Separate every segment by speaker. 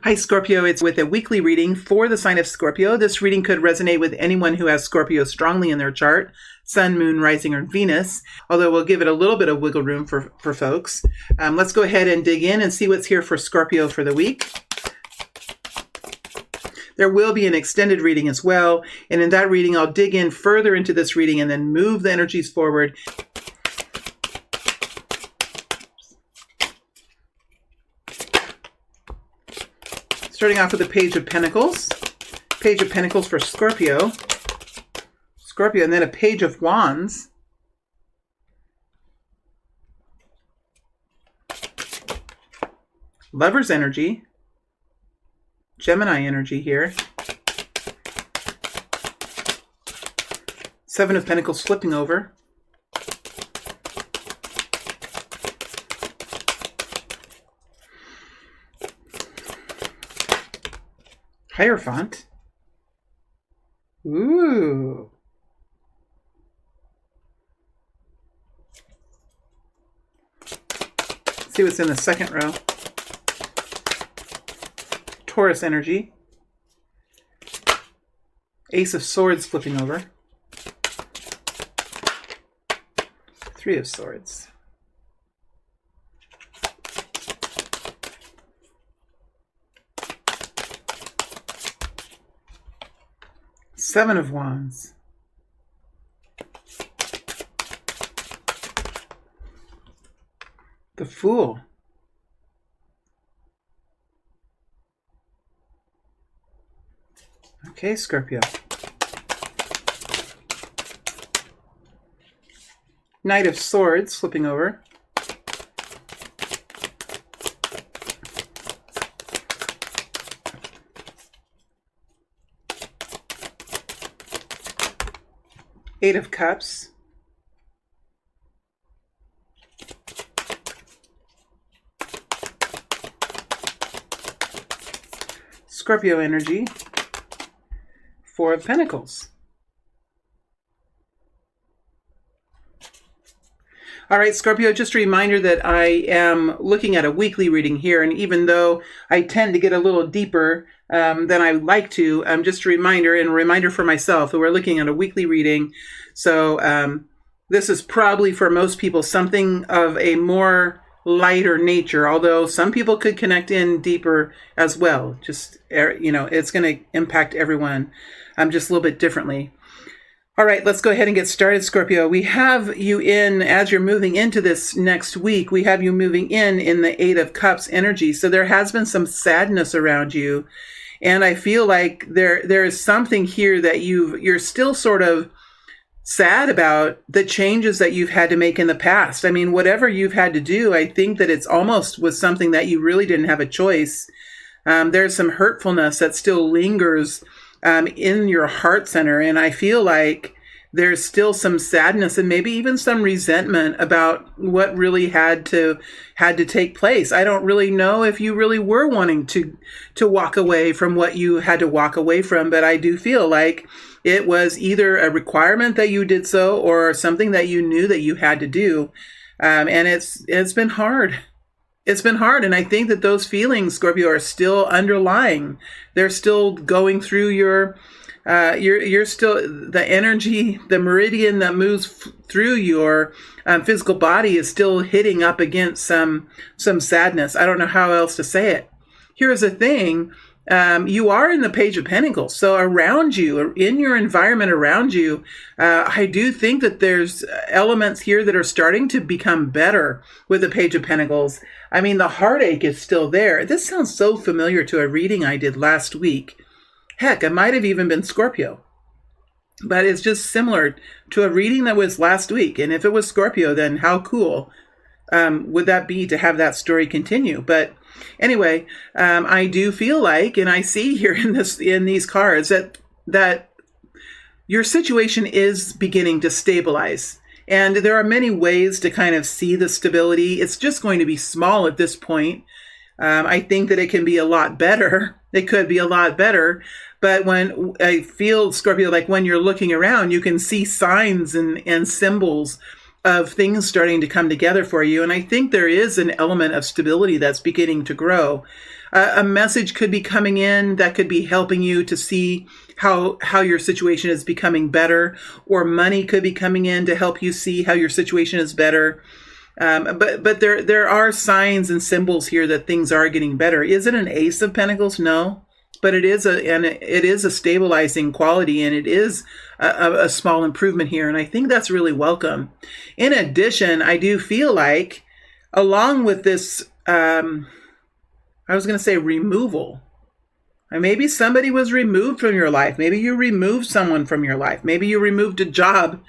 Speaker 1: Hi, Scorpio. It's with a weekly reading for the sign of Scorpio. This reading could resonate with anyone who has Scorpio strongly in their chart, Sun, Moon, Rising, or Venus, although we'll give it a little bit of wiggle room for folks. Let's go ahead and dig in and see what's here for Scorpio for the week. There will be an extended reading as well, and in that reading, I'll dig in further into this reading and then move the energies forward. Starting off with the Page of Pentacles. Page of Pentacles for Scorpio. Scorpio, and then a Page of Wands. Lover's energy. Gemini energy here. Seven of Pentacles flipping over. Hierophant. Ooh. Let's see what's in the second row. Taurus energy. Ace of Swords flipping over. Three of Swords. Seven of Wands. The Fool. Okay, Scorpio. Knight of Swords flipping over. Eight of Cups. Scorpio energy. Four of Pentacles. All right, Scorpio, just a reminder that I am looking at a weekly reading here, and even though I tend to get a little deeper than I like to, just a reminder, and a reminder for myself that we're looking at a weekly reading. So this is probably for most people something of a more lighter nature, although some people could connect in deeper as well. Just, it's going to impact everyone just a little bit differently. All right, let's go ahead and get started, Scorpio. We have you in, as you're moving into this next week, we have you moving in the Eight of Cups energy. So there has been some sadness around you. And I feel like there is something here that you're still sort of sad about, the changes that you've had to make in the past. I mean, whatever you've had to do, I think that it's almost was something that you really didn't have a choice. There's some hurtfulness that still lingers in your heart center. And I feel like there's still some sadness and maybe even some resentment about what really had to take place. I don't really know if you really were wanting to walk away from what you had to walk away from, but I do feel like it was either a requirement that you did so or something that you knew that you had to do. And it's been hard. It's been hard. And I think that those feelings, Scorpio, are still underlying. They're still going through you're still, the energy, the meridian that moves through your physical body is still hitting up against some sadness. I don't know how else to say it. Here's the thing. You are in the Page of Pentacles. So around you, in your environment around you, I do think that there's elements here that are starting to become better with the Page of Pentacles. I mean, the heartache is still there. This sounds so familiar to a reading I did last week. Heck, it might have even been Scorpio. But it's just similar to a reading that was last week. And if it was Scorpio, then how cool would that be to have that story continue? But anyway, I do feel like, and I see here in these cards that your situation is beginning to stabilize. And there are many ways to kind of see the stability. It's just going to be small at this point. I think that it can be a lot better. It could be a lot better. But when I feel, Scorpio, like when you're looking around, you can see signs and symbols of things starting to come together for you. And I think there is an element of stability that's beginning to grow. A message could be coming in that could be helping you to see how your situation is becoming better, or money could be coming in to help you see how your situation is better. But there are signs and symbols here that things are getting better. Is it an Ace of Pentacles? No, but it is a stabilizing quality, and it is a small improvement here. And I think that's really welcome. In addition, I do feel like, along with this, I was going to say removal. Maybe somebody was removed from your life. Maybe you removed someone from your life. Maybe you removed a job,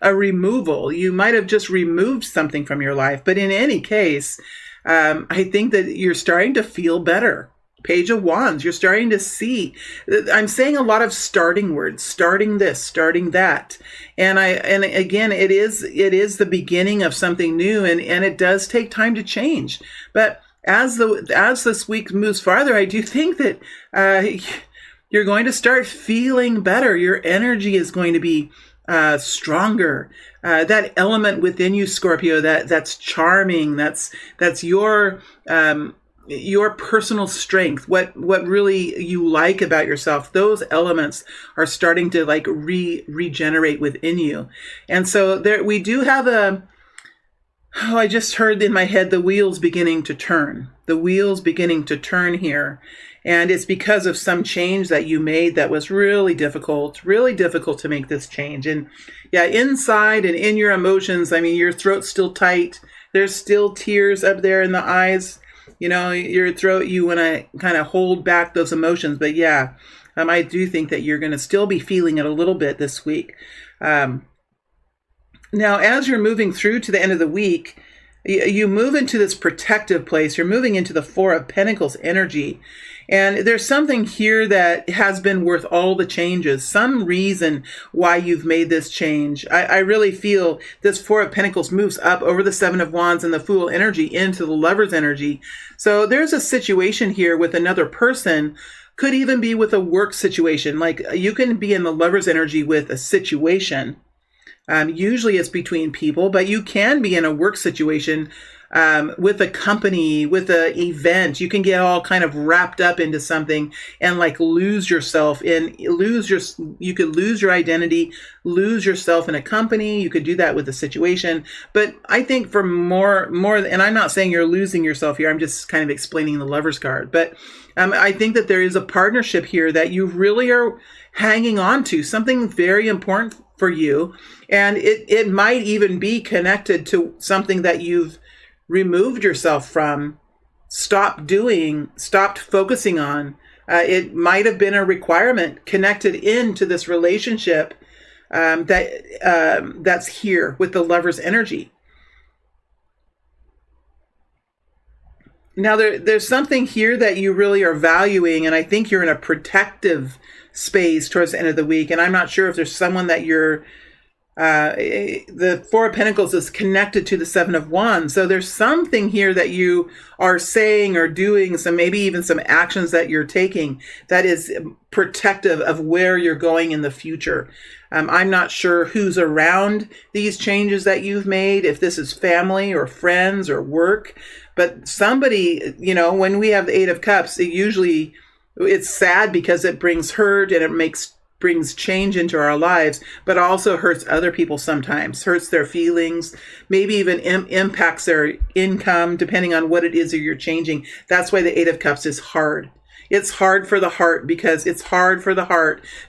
Speaker 1: a removal. You might have just removed something from your life. But in any case, I think that you're starting to feel better. Page of Wands, you're starting to see. I'm saying a lot of starting words, starting this, starting that. And again, it is the beginning of something new, and it does take time to change. But as this week moves farther, I do think that you're going to start feeling better. Your energy is going to be stronger. That element within you, Scorpio, that's charming. That's your personal strength. What really you like about yourself. Those elements are starting to like regenerate within you. And so there we do have I just heard in my head the wheels beginning to turn. The wheels beginning to turn here. And it's because of some change that you made that was really difficult to make this change. And yeah, inside and in your emotions, I mean, your throat's still tight. There's still tears up there in the eyes. You know, your throat, you want to kind of hold back those emotions. But yeah, I do think that you're going to still be feeling it a little bit this week. Now, as you're moving through to the end of the week, you move into this protective place. You're moving into the Four of Pentacles energy. And there's something here that has been worth all the changes, some reason why you've made this change. I really feel this Four of Pentacles moves up over the Seven of Wands and the Fool energy into the Lover's energy. So there's a situation here with another person, could even be with a work situation. Like you can be in the Lover's energy with a situation. Usually it's between people, but you can be in a work situation with a company, with an event. You can get all kind of wrapped up into something and like lose yourself you could lose your identity, lose yourself in a company. You could do that with a situation. But I think for more, and I'm not saying you're losing yourself here. I'm just kind of explaining the Lover's card. But I think that there is a partnership here that you really are hanging on to, something very important for you. And it might even be connected to something that you've removed yourself from, stopped focusing on. It might have been a requirement connected into this relationship that's here with the Lover's energy. Now, there's something here that you really are valuing, and I think you're in a protective space towards the end of the week. And I'm not sure if there's someone that the Four of Pentacles is connected to the Seven of Wands. So there's something here that you are saying or doing, maybe even some actions that you're taking that is protective of where you're going in the future. I'm not sure who's around these changes that you've made, if this is family or friends or work, but somebody, when we have the Eight of Cups, it's sad because it brings hurt and it brings change into our lives, but also hurts other people sometimes, hurts their feelings, maybe even impacts their income, depending on what it is that you're changing. That's why the Eight of Cups is hard. It's hard for the heart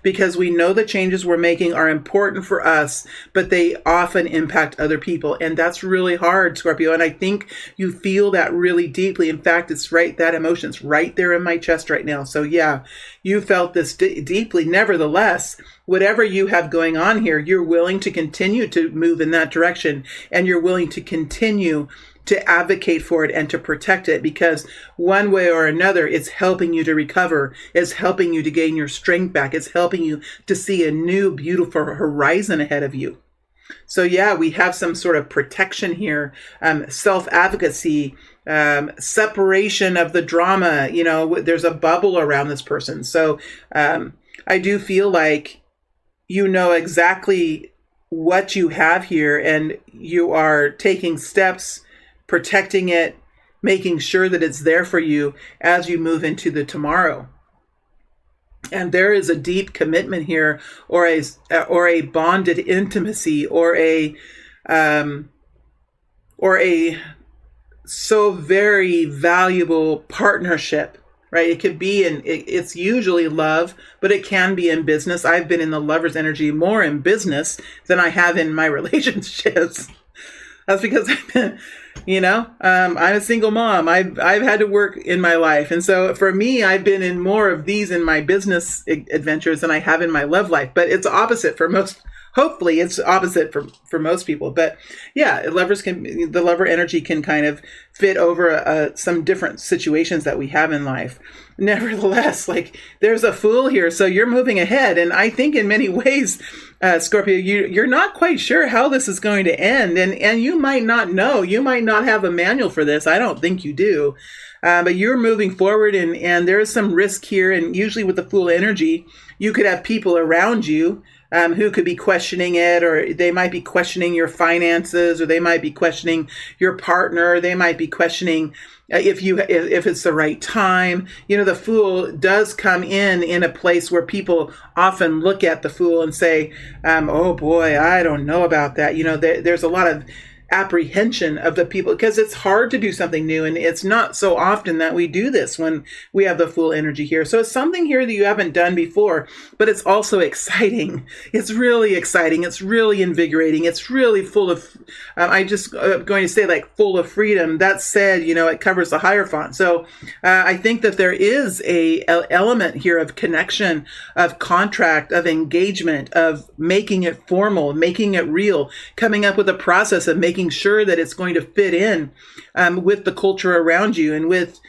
Speaker 1: because we know the changes we're making are important for us, but they often impact other people. And that's really hard, Scorpio. And I think you feel that really deeply. In fact, that emotion's right there in my chest right now. So yeah, you felt this deeply. Nevertheless, whatever you have going on here, you're willing to continue to move in that direction, and you're willing to continue to advocate for it and to protect it, because one way or another, it's helping you to recover. It's helping you to gain your strength back. It's helping you to see a new, beautiful horizon ahead of you. So yeah, we have some sort of protection here, self-advocacy, separation of the drama. There's a bubble around this person. So I do feel like you know exactly what you have here, and you are taking steps, protecting it, making sure that it's there for you as you move into the tomorrow. And there is a deep commitment here, or a bonded intimacy, or a so very valuable partnership, right? It could be it's usually love, but it can be in business. I've been in the lover's energy more in business than I have in my relationships. That's because I've been, I'm a single mom. I've had to work in my life. And so for me, I've been in more of these in my business adventures than I have in my love life. But it's opposite for most. Hopefully it's opposite for most people. But yeah, the lover energy can kind of fit over some different situations that we have in life. Nevertheless, like, there's a Fool here, so you're moving ahead. And I think in many ways, Scorpio, you're not quite sure how this is going to end. And you might not know. You might not have a manual for this. I don't think you do. But you're moving forward, and there is some risk here. And usually with the Fool energy, you could have people around you who could be questioning it, or they might be questioning your finances, or they might be questioning your partner. They might be questioning if it's the right time. The Fool does come in a place where people often look at the Fool and say, oh boy, I don't know about that. There's a lot of apprehension of the people, because it's hard to do something new, and it's not so often that we do this when we have the Fool energy here. So it's something here that you haven't done before, but it's also exciting. It's really exciting. It's really invigorating. It's really full of, going to say, like, full of freedom. That said, it covers the Hierophant. So I think that there is a element here of connection, of contract, of engagement, of making it formal, making it real, coming up with a process of making sure that it's going to fit in with the culture around you, and with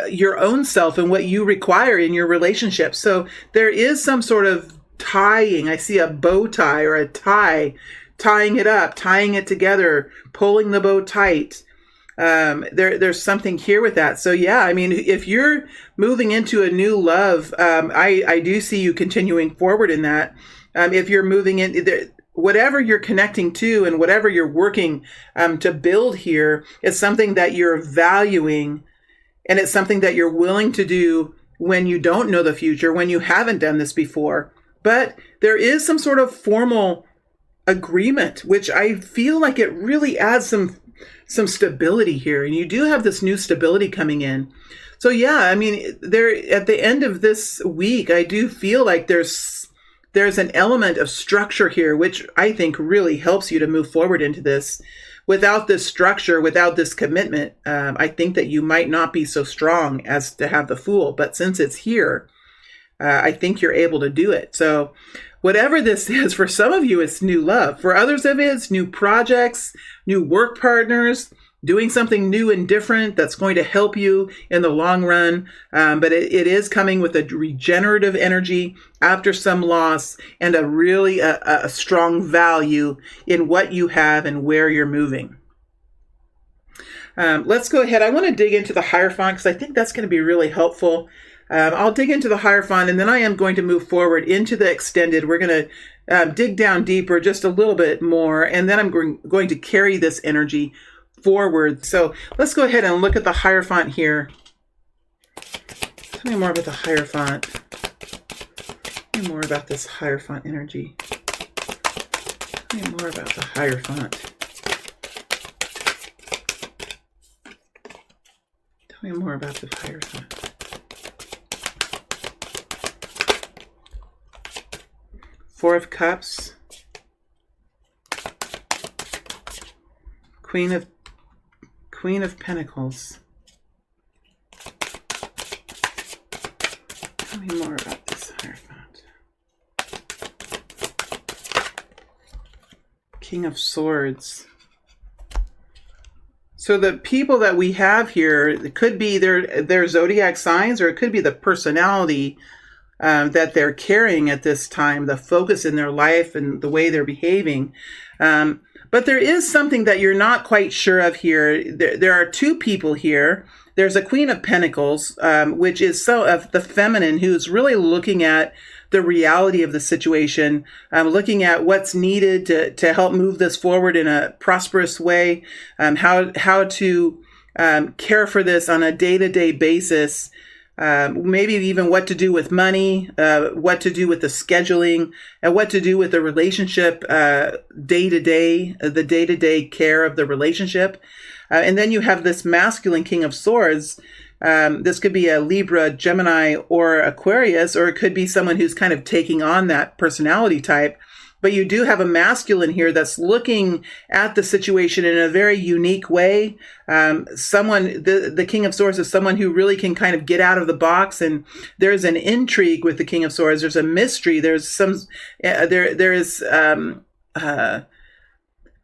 Speaker 1: your own self and what you require in your relationship. So there is some sort of tying. I see a bow tie or a tie, tying it up, tying it together, pulling the bow tight. There's something here with that. So yeah, I mean, if you're moving into a new love, I do see you continuing forward in that. If you're moving in, whatever you're connecting to and whatever you're working to build here, is something that you're valuing, and it's something that you're willing to do when you don't know the future, when you haven't done this before. But there is some sort of formal agreement, which I feel like it really adds some stability here. And you do have this new stability coming in. So yeah, I mean, there at the end of this week, I do feel like there's an element of structure here, which I think really helps you to move forward into this. Without this structure, without this commitment, I think that you might not be so strong as to have the Fool. But since it's here, I think you're able to do it. So whatever this is, for some of you, it's new love. For others of it, it's new projects, new work partners, doing something new and different that's going to help you in the long run. But it is coming with a regenerative energy after some loss, and a really a strong value in what you have and where you're moving. Let's go ahead. I want to dig into the Hierophant, because I think that's going to be really helpful. I'll dig into the Hierophant, and then I am going to move forward into the extended. We're going to dig down deeper just a little bit more, and then I'm going to carry this energy forward. So let's go ahead and look at the Hierophant here. Tell me more about the Hierophant. Tell me more about this Hierophant energy. Tell me more about the Hierophant. Tell me more about the Hierophant. Four of Cups. Queen of Pentacles. Tell me more about this Hierophant. King of Swords. So the people that we have here, it could be their zodiac signs, or it could be the personality that they're carrying at this time, the focus in their life and the way they're behaving. But there is something that you're not quite sure of here. There are two people here. there's a Queen of Pentacles, which is so of the feminine, who's really looking at the reality of the situation, looking at what's needed to help move this forward in a prosperous way, how to care for this on a day-to-day basis, maybe even what to do with money, what to do with the scheduling, and what to do with the relationship day-to-day, the day-to-day care of the relationship. And then you have this masculine King of Swords. This could be a Libra, Gemini, or Aquarius, or it could be someone who's kind of taking on that personality type. But you do have a masculine here that's looking at the situation in a very unique way. The King of Swords is someone who really can kind of get out of the box, and there's an intrigue with the King of Swords. There's a mystery. There's there is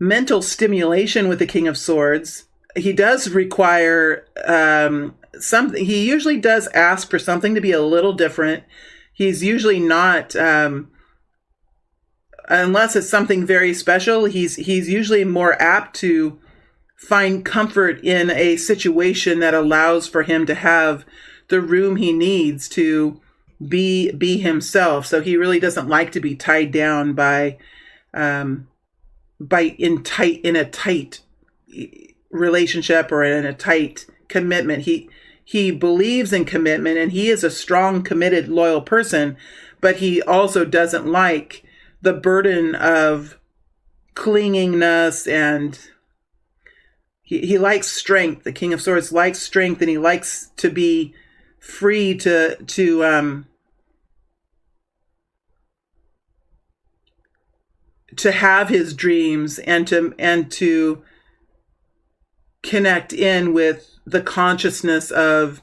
Speaker 1: mental stimulation with the King of Swords. He does require something. He usually does ask for something to be a little different. He's usually not, unless it's something very special, he's usually more apt to find comfort in a situation that allows for him to have the room he needs to be himself. So he really doesn't like to be tied down by in a tight relationship or in a tight commitment. He believes in commitment, and he is a strong, committed, loyal person, but he also doesn't like the burden of clingingness, and he likes strength. The King of Swords likes strength, and he likes to be free to have his dreams and to connect in with the consciousness of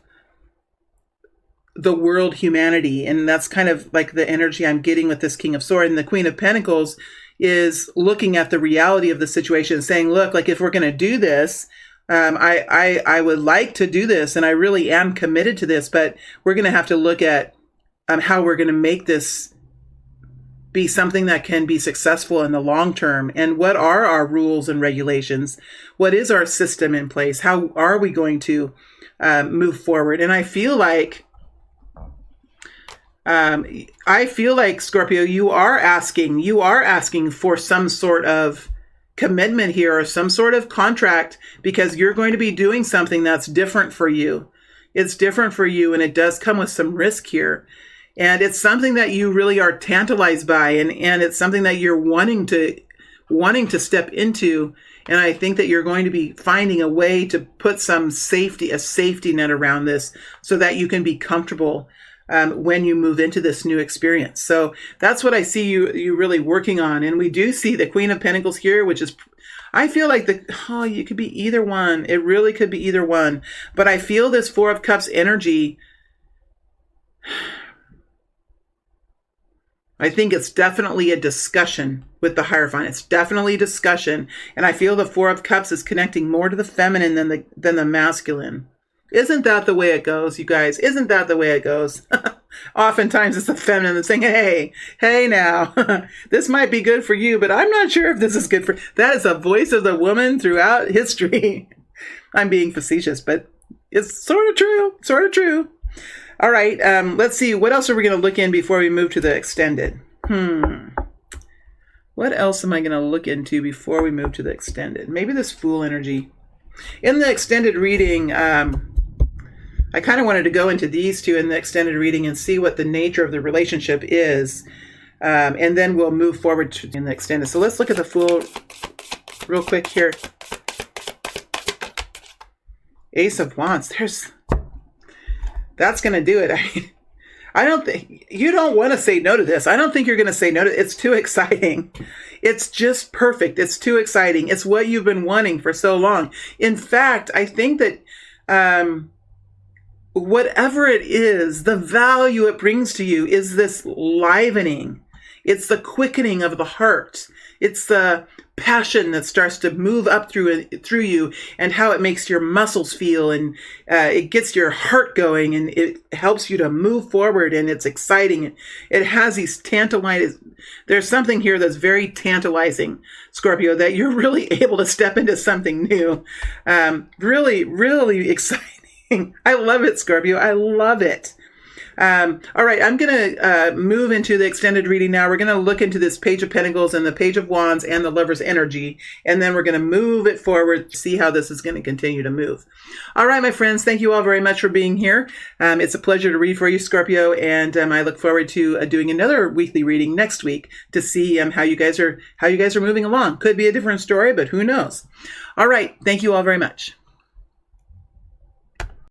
Speaker 1: the world, humanity. And that's kind of like the energy I'm getting with this King of Swords. And the Queen of Pentacles is looking at the reality of the situation, saying, look, like, if we're going to do this, I would like to do this, and I really am committed to this, but we're going to have to look at how we're going to make this be something that can be successful in the long term. And what are our rules and regulations? What is our system in place? How are we going to move forward? And I feel like, Scorpio, you are asking for some sort of commitment here, or some sort of contract, because you're going to be doing something that's different for you. It's different for you, and it does come with some risk here. And it's something that you really are tantalized by, and it's something that you're wanting to step into. And I think that you're going to be finding a way to put a safety net around this, so that you can be comfortable when you move into this new experience. So that's what I see you really working on. And we do see the Queen of Pentacles here, which is, I feel like you could be either one. It really could be either one. But I feel this Four of Cups energy. I think it's definitely a discussion with the Hierophant. It's definitely a discussion. And I feel the Four of Cups is connecting more to the feminine than the masculine. Isn't that the way it goes, you guys? Isn't that the way it goes? Oftentimes it's the feminine that's saying, hey now, this might be good for you, but I'm not sure if this is good for... That is the voice of the woman throughout history. I'm being facetious, but it's sort of true. All right, let's see. What else are we going to look in before we move to the extended? What else am I going to look into before we move to the extended? Maybe this Fool energy. In the extended reading, I kind of wanted to go into these two in the extended reading and see what the nature of the relationship is. And then we'll move forward in the extended. So let's look at the Fool real quick here. Ace of Wands. That's going to do it. I don't think you don't want to say no to this. I don't think you're going to say no to it. It's too exciting. It's just perfect. It's too exciting. It's what you've been wanting for so long. In fact, I think that whatever it is, the value it brings to you is this livening. It's the quickening of the heart. It's the passion that starts to move up through you, and how it makes your muscles feel, and it gets your heart going, and it helps you to move forward, and it's exciting. It has these tantalizing... There's something here that's very tantalizing, Scorpio, that you're really able to step into something new. Really, really exciting. I love it, Scorpio. I love it. All right, I'm going to move into the extended reading now. We're going to look into this Page of Pentacles and the Page of Wands and the Lover's energy, and then we're going to move it forward to see how this is going to continue to move. All right, my friends, thank you all very much for being here. It's a pleasure to read for you, Scorpio, and I look forward to doing another weekly reading next week to see how you guys are moving along. Could be a different story, but who knows? All right, thank you all very much.